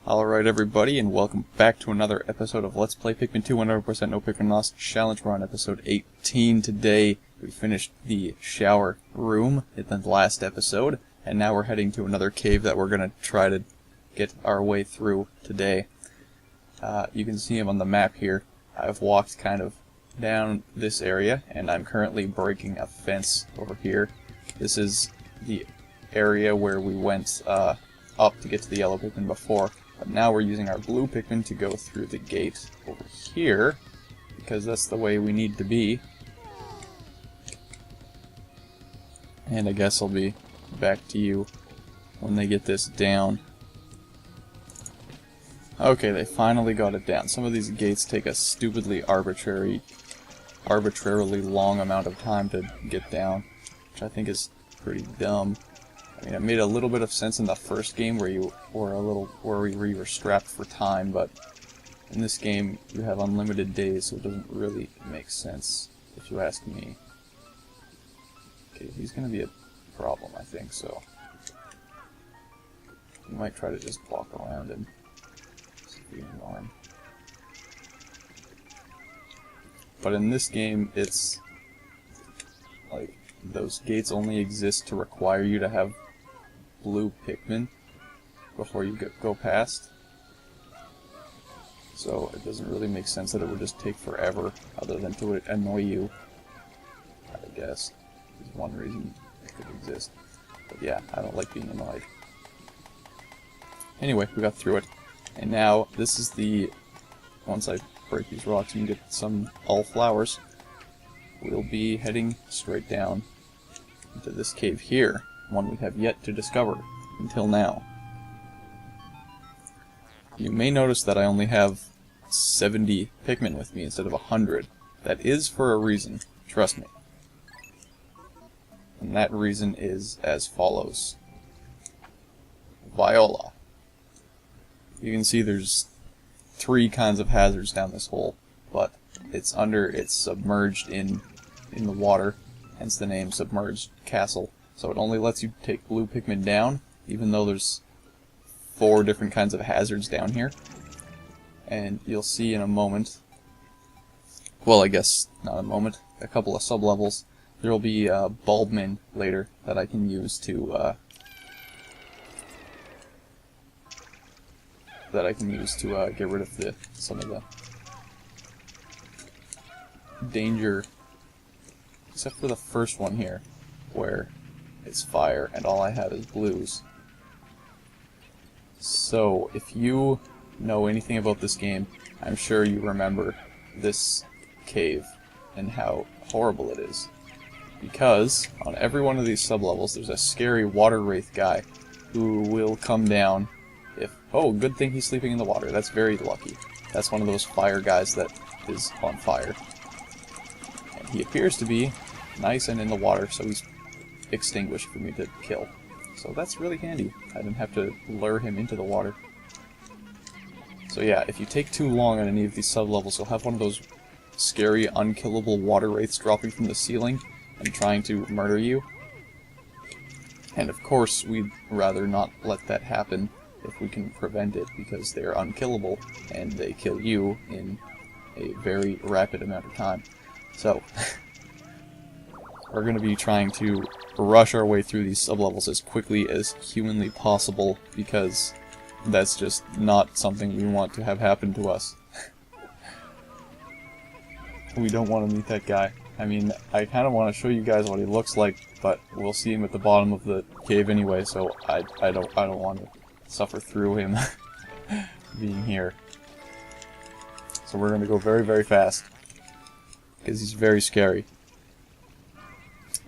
Alright everybody, and welcome back to another episode of Let's Play Pikmin 2 100% No Pikmin Lost Challenge. We're on episode 18 today. We finished the shower room in the last episode, and now we're heading to another cave that we're going to try to get our way through today. You can see him on the map here. I've walked kind of down this area, and I'm currently breaking a fence over here. This is the area where we went up to get to the yellow Pikmin before. But now we're using our blue Pikmin to go through the gate over here, because that's the way we need to be. And I guess I'll be back to you when they get this down. Okay, they finally got it down. Some of these gates take a stupidly arbitrarily long amount of time to get down, which I think is pretty dumb. I mean, it made a little bit of sense in the first game where you were strapped for time, but in this game you have unlimited days, so it doesn't really make sense, if you ask me. Okay, he's gonna be a problem, I think, so you might try to just walk around and see if you can ignore him. But in this game, it's like those gates only exist to require you to have blue Pikmin before you go past. So it doesn't really make sense that it would just take forever, other than to annoy you, I guess. Is one reason it could exist. But yeah, I don't like being annoyed. Anyway, we got through it. And now, this is the... once I break these rocks and get some all flowers, we'll be heading straight down into this cave here. One we have yet to discover until now. You may notice that I only have 70 Pikmin with me instead of 100. That is for a reason, trust me. And that reason is as follows. Viola. You can see there's 3 kinds of hazards down this hole, but it's submerged in the water, hence the name Submerged Castle. So it only lets you take blue Pikmin down, even though there's 4 different kinds of hazards down here. And you'll see in a moment, well, I guess not a moment, a couple of sub-levels, there will be Bulbmin later that I can use to get rid of some of the danger, except for the first one here, where it's fire and all I have is blues. So if you know anything about this game, I'm sure you remember this cave and how horrible it is. Because on every one of these sublevels there's a scary water wraith guy who will come down if... oh, good thing he's sleeping in the water. That's very lucky. That's one of those fire guys that is on fire. And he appears to be nice and in the water, so he's extinguished for me to kill. So that's really handy. I didn't have to lure him into the water. So yeah, if you take too long on any of these sublevels, you'll have one of those scary, unkillable water wraiths dropping from the ceiling and trying to murder you. And of course, we'd rather not let that happen if we can prevent it, because they're unkillable and they kill you in a very rapid amount of time. So we're going to be trying to rush our way through these sublevels as quickly as humanly possible, because that's just not something we want to have happen to us. We don't want to meet that guy. I mean, I kind of want to show you guys what he looks like, but we'll see him at the bottom of the cave anyway, so I don't want to suffer through him being here. So we're going to go very, very fast, because he's very scary.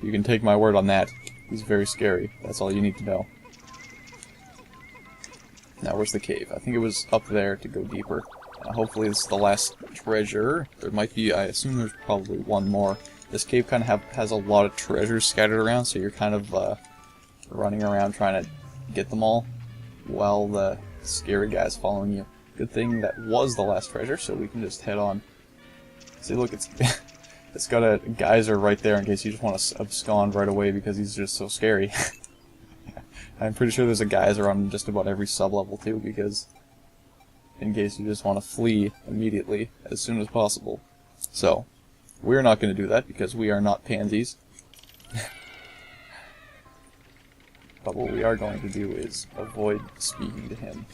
You can take my word on that. He's very scary. That's all you need to know. Now, where's the cave? I think it was up there to go deeper. Hopefully this is the last treasure. There might be, I assume there's probably one more. This cave kind of has a lot of treasures scattered around, so you're kind of running around trying to get them all while the scary guy's following you. Good thing that was the last treasure, so we can just head on. See, look, it's it's got a geyser right there in case you just want to abscond right away because he's just so scary. I'm pretty sure there's a geyser on just about every sub-level too, because in case you just want to flee immediately as soon as possible. So, we're not going to do that because we are not pansies. But what we are going to do is avoid speaking to him.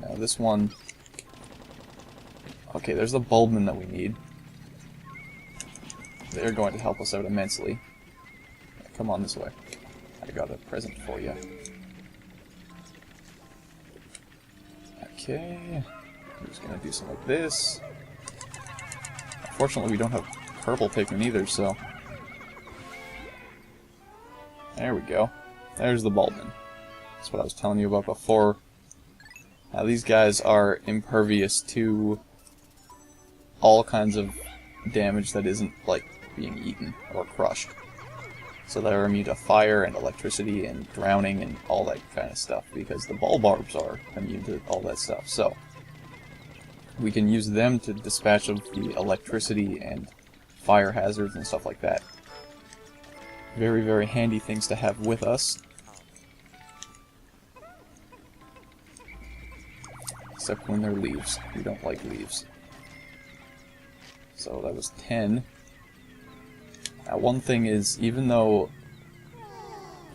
Now this one... Okay, there's the Bulbman that we need. They're going to help us out immensely. Come on this way. I got a present for you. Okay. I'm just gonna do some of this. Unfortunately, we don't have purple Pikmin either, so... There we go. There's the Bulbman. That's what I was telling you about before. Now, these guys are impervious to all kinds of damage that isn't, like, being eaten or crushed. So they're immune to fire and electricity and drowning and all that kind of stuff, because the Bulbarbs are immune to all that stuff. So we can use them to dispatch of the electricity and fire hazards and stuff like that. Very, very handy things to have with us. Except when they're leaves. We don't like leaves. So that was 10. Now one thing is, even though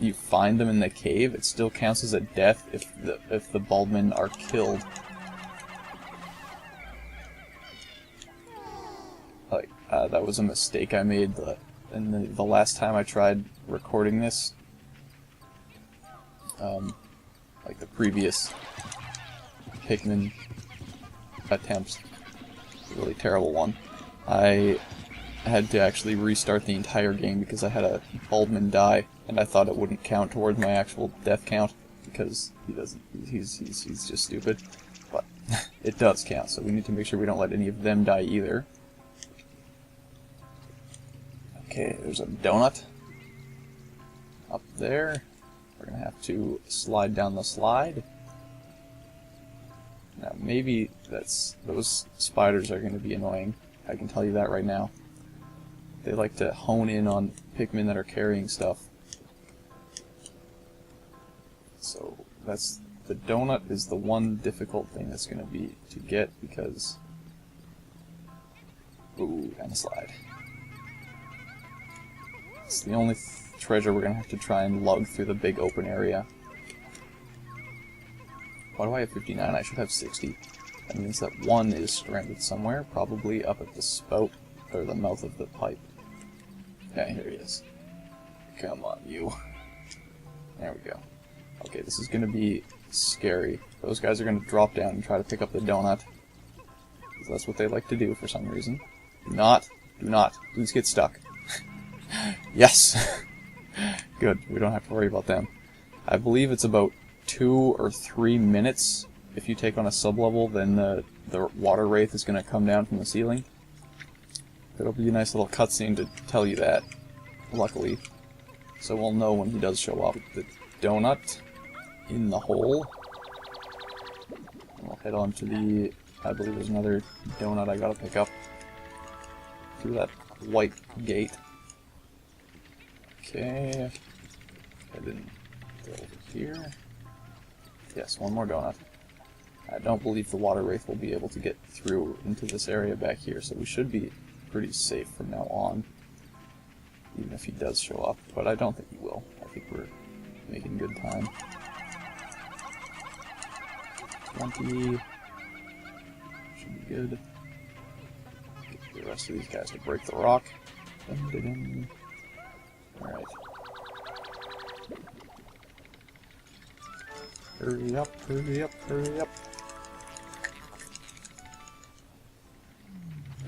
you find them in the cave, it still counts as a death if the Bulbmen are killed. Like, that was a mistake I made the last time I tried recording this. Like the previous Pikmin attempts. A really terrible one. I had to actually restart the entire game because I had a Bulbman die, and I thought it wouldn't count towards my actual death count because he's just stupid. But it does count, so we need to make sure we don't let any of them die either. Okay, there's a donut up there. We're gonna have to slide down the slide. Now maybe those spiders are gonna be annoying. I can tell you that right now. They like to hone in on Pikmin that are carrying stuff. So that's the donut is the one difficult thing that's going to be to get because... Ooh, and a slide. It's the only treasure we're going to have to try and lug through the big open area. Why do I have 59? I should have 60. That means that one is stranded somewhere, probably up at the spout, or the mouth of the pipe. Yeah, here he is. Come on, you. There we go. Okay, this is gonna be scary. Those guys are gonna drop down and try to pick up the donut. Because that's what they like to do for some reason. Do not. Please get stuck. Yes! Good, we don't have to worry about them. I believe it's about 2 or 3 minutes. If you take on a sub-level, then the water wraith is going to come down from the ceiling. It'll be a nice little cutscene to tell you that, luckily. So we'll know when he does show up. The donut in the hole. And we'll head on to the... I believe there's another donut I gotta pick up. Through that white gate. Okay. Head in over here. Yes, one more donut. I don't believe the water wraith will be able to get through into this area back here, so we should be pretty safe from now on. Even if he does show up, but I don't think he will. I think we're making good time. 20. Should be good. Get the rest of these guys to break the rock. Alright. Hurry up, hurry up, hurry up.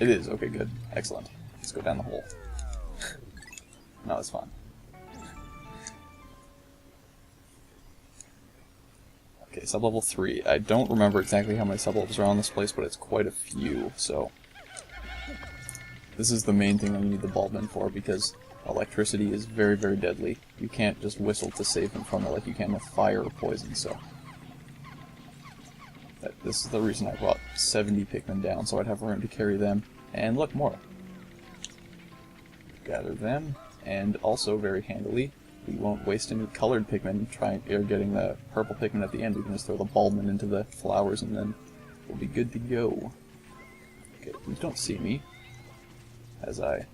It is. Okay, good. Excellent. Let's go down the hole. No, it's fine. Okay, sub-level 3. I don't remember exactly how many sub-levels are on this place, but it's quite a few, so... This is the main thing I need the Bulbman for, because electricity is very, very deadly. You can't just whistle to save him from it like you can with fire or poison, so... This is the reason I brought 70 Pikmin down, so I'd have room to carry them. And look, more. Gather them, and also, very handily, We won't waste any colored Pikmin or getting the purple Pikmin at the end. We can just throw the Bulbman into the flowers and then we'll be good to go. Okay, please don't see me as I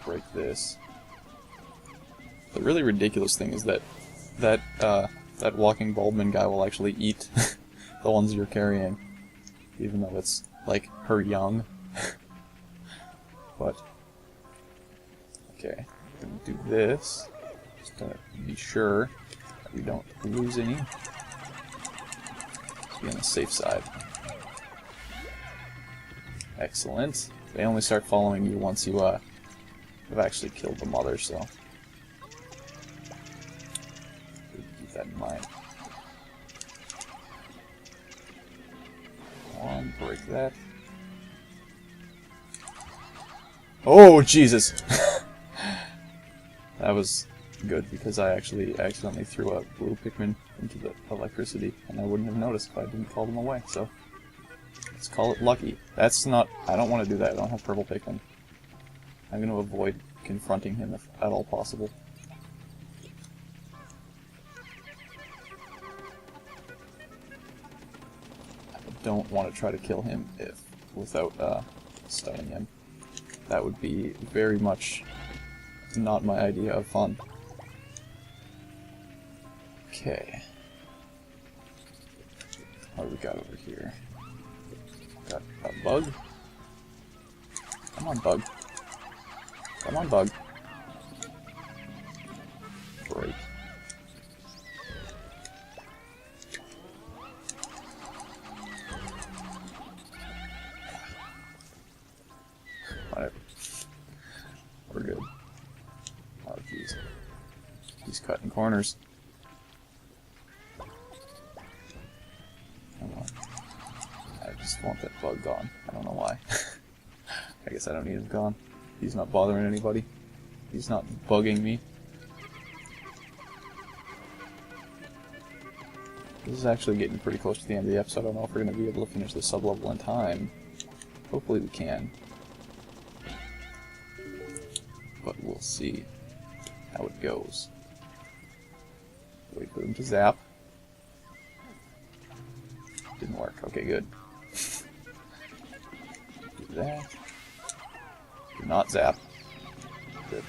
break this. The really ridiculous thing is that that walking Bulbman guy will actually eat the ones you're carrying, even though it's like her young. But okay, I'm gonna do this just to be sure that we don't lose any. Let's be on the safe side. Excellent. They only start following you once you have actually killed the mother, so keep that in mind. Come on, break that. Oh, Jesus! That was good, because I actually accidentally threw a blue Pikmin into the electricity, and I wouldn't have noticed if I didn't call them away, so let's call it lucky. That's not... I don't want to do that. I don't have purple Pikmin. I'm going to avoid confronting him if at all possible. I don't want to try to kill him without stunning him. That would be very much not my idea of fun. Okay. What do we got over here? Got a bug. Come on, bug. Come on, bug. Break. Whatever. We're good. Oh, jeez. He's cutting corners. Come on. I just want that bug gone. I don't know why. I guess I don't need him gone. He's not bothering anybody. He's not bugging me. This is actually getting pretty close to the end of the episode. I don't know if we're going to be able to finish the sub-level in time. Hopefully we can. But we'll see how it goes. Wait for them to zap. Didn't work. Okay, good. Do that. Do not zap. Good.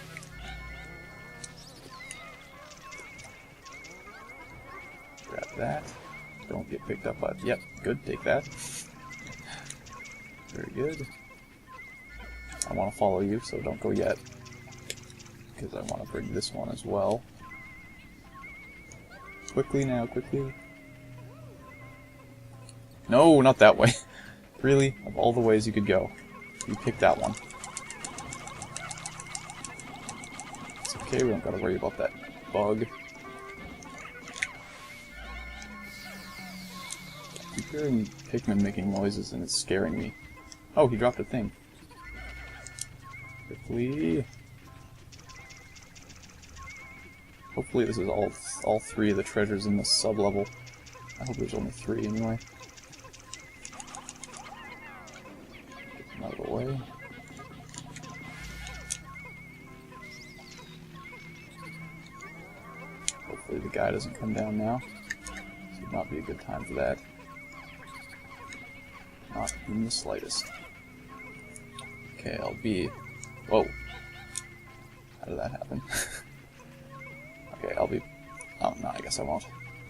Grab that. Don't get picked up by... Yep, good. Take that. Very good. I want to follow you, so don't go yet. Because I want to bring this one as well. Quickly now, quickly. No, not that way. Really? Of all the ways you could go, you picked that one. It's okay, we don't gotta worry about that bug. I keep hearing Pikmin making noises and it's scaring me. Oh, he dropped a thing. Quickly. Hopefully this is all three of the treasures in this sub-level. I hope there's only 3 anyway. Get them out of the way. Hopefully the guy doesn't come down now. This would not be a good time for that. Not in the slightest. Okay, I'll be... Whoa. How did that happen? Okay, I'll be... Oh, no, I guess I won't.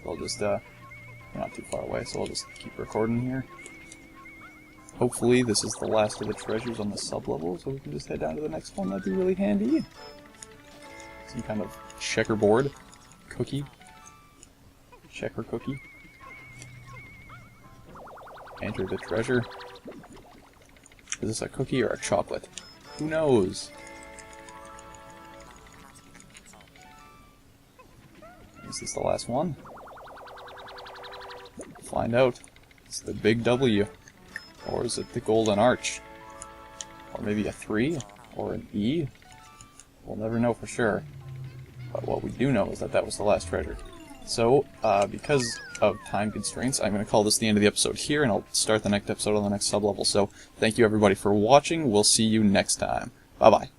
I'll just, we're not too far away, so I'll just keep recording here. Hopefully this is the last of the treasures on the sub-level, so we can just head down to the next one. That'd be really handy. Some kind of checkerboard. Cookie. Checker cookie. Enter the treasure. Is this a cookie or a chocolate? Who knows? Is this the last one? Find out. It's the big W. Or is it the golden arch? Or maybe a 3? Or an E? We'll never know for sure. But what we do know is that that was the last treasure. So, because of time constraints, I'm going to call this the end of the episode here, and I'll start the next episode on the next sub-level. So, thank you everybody for watching. We'll see you next time. Bye-bye.